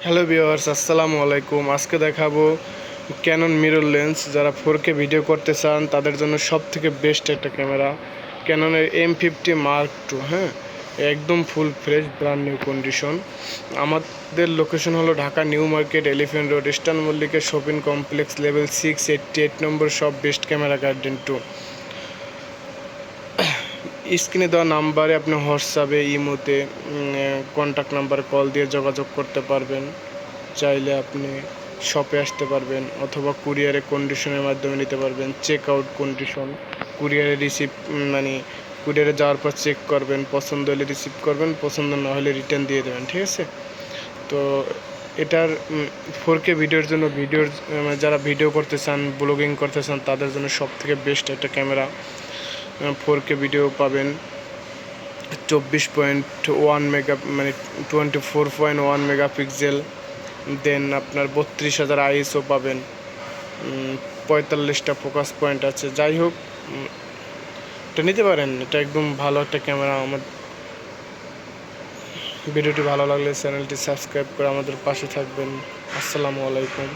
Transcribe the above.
Hello viewers, আসসালামু আলাইকুম। আজকে দেখাবো ক্যানন মিরর লেন্স। যারা 4K ভিডিও করতে চান তাদের জন্য সবথেকে বেস্ট একটা ক্যামেরা, ক্যাননের M50 Mark II। হ্যাঁ, একদম full fresh brand new condition. আমাদের লোকেশন হলো Dhaka new market, elephant road, eastern মল্লিকের শপিং কমপ্লেক্স, লেভেল 688 নম্বর শপ, বেস্ট ক্যামেরা গার্ডেন 2। স্ক্রিনে দেওয়া নাম্বারে আপনি হোয়াটসঅ্যাপে, ইমোতে কন্ট্যাক্ট নাম্বার কল দিয়ে যোগাযোগ করতে পারবেন। চাইলে আপনি শপে আসতে পারবেন অথবা কুরিয়ারে কন্ডিশনের মাধ্যমে নিতে পারবেন। চেক আউট কন্ডিশন, কুরিয়ারে রিসিভ কুরিয়ারে যাওয়ার পর চেক করবেন, পছন্দ হলে রিসিভ করবেন, পছন্দ না হলে রিটার্ন দিয়ে দেবেন। ঠিক আছে? তো এটার 4K ভিডিওর জন্য যারা ভিডিও করতে চান, ব্লগিং করতে চান তাদের জন্য সবথেকে বেস্ট একটা ক্যামেরা। 4K ভিডিও পাবেন 24.1 মেগা 24.1 মেগাপিক্সেল। দেন আপনার 32,000 ISO পাবেন, 45টা ফোকাস পয়েন্ট আছে। যাই হোক, এটা নিতে পারেন, এটা একদম ভালো একটা ক্যামেরা। আমার ভিডিওটি ভালো লাগলে চ্যানেলটি সাবস্ক্রাইব করে আমাদের পাশে থাকবেন। আসসালামু আলাইকুম।